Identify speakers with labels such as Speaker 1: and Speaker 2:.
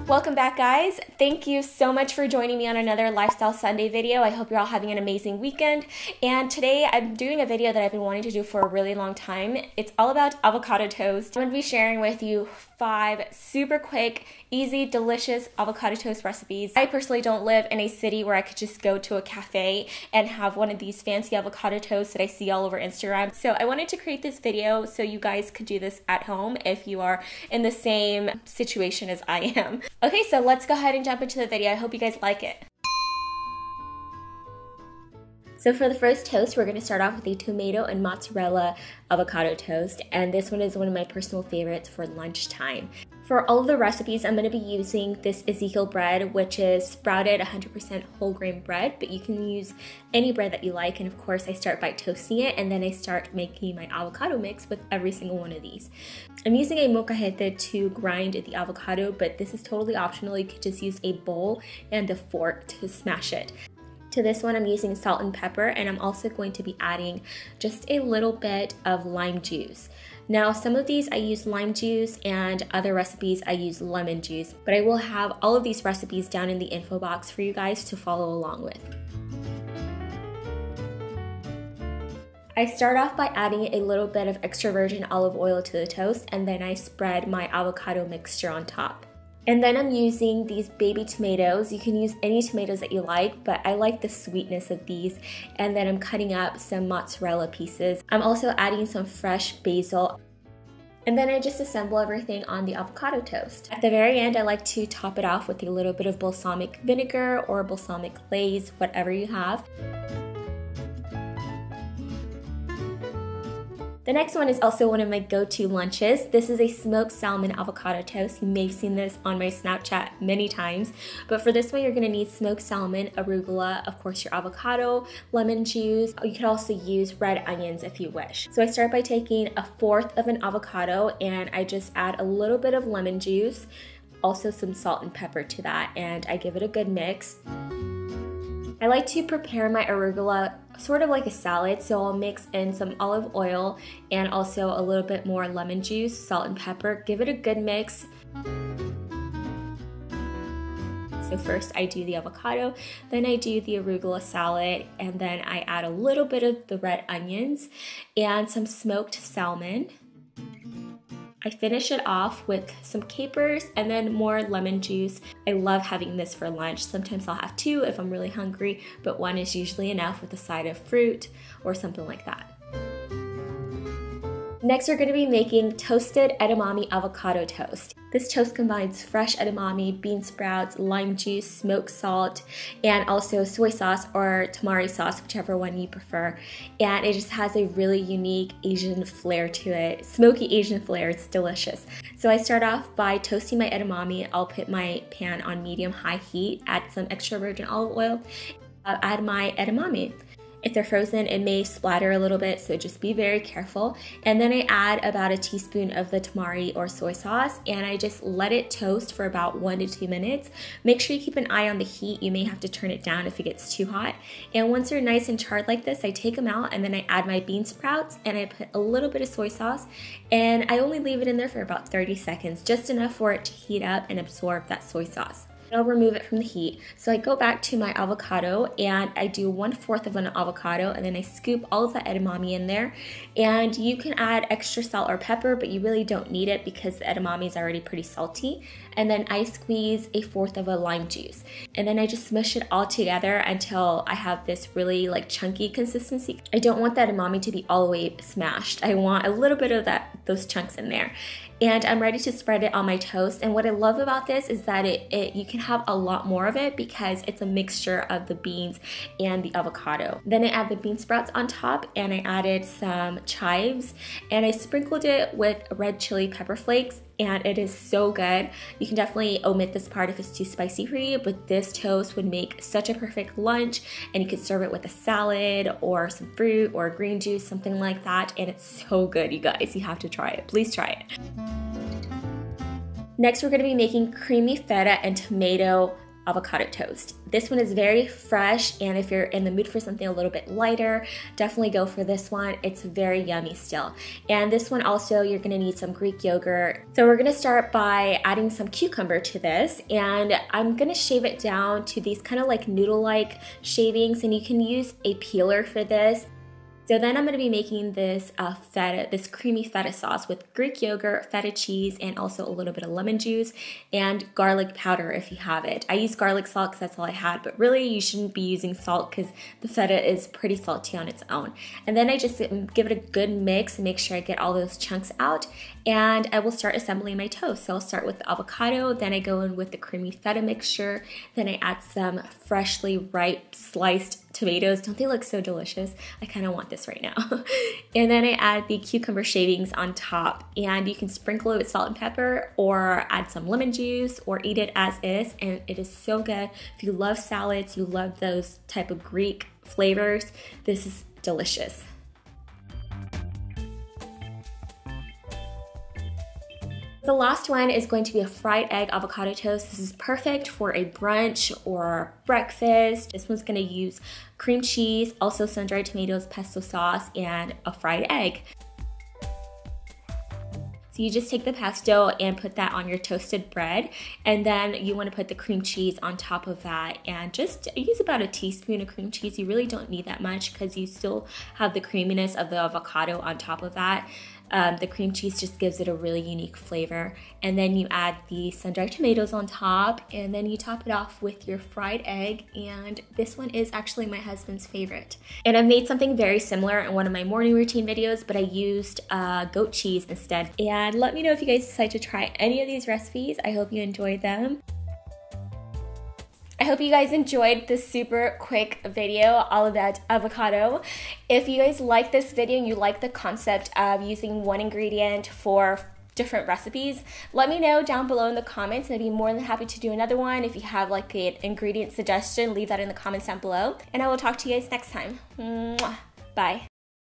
Speaker 1: Welcome back, guys. Thank you so much for joining me on another Lifestyle Sunday video. I hope you're all having an amazing weekend. And today I'm doing a video that I've been wanting to do for a really long time. It's all about avocado toast. I'm going to be sharing with you 5 super quick, easy, delicious avocado toast recipes. I personally don't live in a city where I could just go to a cafe and have one of these fancy avocado toasts that I see all over Instagram. So I wanted to create this video so you guys could do this at home if you are in the same situation as I am. Okay, so let's go ahead and jump into the video. I hope you guys like it. So for the first toast, we're going to start off with a tomato and mozzarella avocado toast, and this one is one of my personal favorites for lunchtime. For all of the recipes, I'm going to be using this Ezekiel bread, which is sprouted 100% whole grain bread, but you can use any bread that you like, and of course I start by toasting it, and then I start making my avocado mix with every single one of these. I'm using a molcajete to grind the avocado, but this is totally optional. You could just use a bowl and a fork to smash it. To this one, I'm using salt and pepper, and I'm also going to be adding just a little bit of lime juice. Now, some of these I use lime juice, and other recipes I use lemon juice, but I will have all of these recipes down in the info box for you guys to follow along with. I start off by adding a little bit of extra virgin olive oil to the toast, and then I spread my avocado mixture on top. And then I'm using these baby tomatoes. You can use any tomatoes that you like, but I like the sweetness of these. And then I'm cutting up some mozzarella pieces. I'm also adding some fresh basil. And then I just assemble everything on the avocado toast. At the very end, I like to top it off with a little bit of balsamic vinegar or balsamic glaze, whatever you have. The next one is also one of my go-to lunches. This is a smoked salmon avocado toast. You may have seen this on my Snapchat many times, but for this one you're gonna need smoked salmon, arugula, of course your avocado, lemon juice. You could also use red onions if you wish. So I start by taking 1/4 of an avocado and I just add a little bit of lemon juice, also some salt and pepper to that, and I give it a good mix. I like to prepare my arugula sort of like a salad, so I'll mix in some olive oil and also a little bit more lemon juice, salt and pepper, give it a good mix. So first I do the avocado, then I do the arugula salad, and then I add a little bit of the red onions and some smoked salmon. I finish it off with some capers and then more lemon juice. I love having this for lunch. Sometimes I'll have 2 if I'm really hungry, but 1 is usually enough with a side of fruit or something like that. Next, we're going to be making toasted edamame avocado toast. This toast combines fresh edamame, bean sprouts, lime juice, smoked salt, and also soy sauce or tamari sauce, whichever one you prefer. And it just has a really unique Asian flair to it. Smoky Asian flair, it's delicious. So I start off by toasting my edamame. I'll put my pan on medium-high heat, add some extra virgin olive oil, add my edamame. If they're frozen, it may splatter a little bit, so just be very careful. And then I add about a teaspoon of the tamari or soy sauce, and I just let it toast for about 1 to 2 minutes. Make sure you keep an eye on the heat. You may have to turn it down if it gets too hot. And once they're nice and charred like this, I take them out, and then I add my bean sprouts, and I put a little bit of soy sauce, and I only leave it in there for about 30 seconds, just enough for it to heat up and absorb that soy sauce. I'll remove it from the heat. So I go back to my avocado and I do 1/4 of an avocado, and then I scoop all of the edamame in there. And you can add extra salt or pepper, but you really don't need it because the edamame is already pretty salty. And then I squeeze 1/4 of a lime juice. And then I just smush it all together until I have this really like chunky consistency. I don't want the edamame to be all the way smashed. I want a little bit of those chunks in there. And I'm ready to spread it on my toast. And what I love about this is that you can have a lot more of it because it's a mixture of the beans and the avocado. Then I add the bean sprouts on top, and I added some chives, and I sprinkled it with red chili pepper flakes, and it is so good. You can definitely omit this part if it's too spicy for you, but this toast would make such a perfect lunch, and you could serve it with a salad or some fruit or green juice, something like that, and it's so good, you guys. You have to try it. Please try it. Next, we're going to be making creamy feta and tomato avocado toast. This one is very fresh, and if you're in the mood for something a little bit lighter, definitely go for this one. It's very yummy still. And this one also, you're gonna need some Greek yogurt. So we're gonna start by adding some cucumber to this, and I'm gonna shave it down to these kind of like noodle-like shavings, and you can use a peeler for this. So then I'm going to be making this feta, this creamy feta sauce with Greek yogurt, feta cheese, and also a little bit of lemon juice and garlic powder if you have it. I use garlic salt because that's all I had, but really you shouldn't be using salt because the feta is pretty salty on its own. And then I just give it a good mix and make sure I get all those chunks out, and I will start assembling my toast. So I'll start with the avocado, then I go in with the creamy feta mixture, then I add some freshly ripe sliced tomatoes. Don't they look so delicious? I kind of want this right now. And then I add the cucumber shavings on top, and you can sprinkle it with salt and pepper or add some lemon juice or eat it as is, and it is so good. If you love salads, you love those type of Greek flavors, this is delicious. The last one is going to be a fried egg avocado toast. This is perfect for a brunch or breakfast. This one's gonna use cream cheese, also sun-dried tomatoes, pesto sauce, and a fried egg. So you just take the pesto and put that on your toasted bread, and then you want to put the cream cheese on top of that, and just use about a teaspoon of cream cheese. You really don't need that much because you still have the creaminess of the avocado on top of that. The cream cheese just gives it a really unique flavor. And then you add the sun-dried tomatoes on top, and then you top it off with your fried egg, and this one is actually my husband's favorite. And I've made something very similar in one of my morning routine videos, but I used goat cheese instead. And let me know if you guys decide to try any of these recipes. I hope you enjoyed them. I hope you guys enjoyed this super quick video all about avocado. If you guys like this video and you like the concept of using one ingredient for different recipes, let me know down below in the comments, and I'd be more than happy to do another one. If you have like an ingredient suggestion, leave that in the comments down below, and I will talk to you guys next time. Mwah. Bye.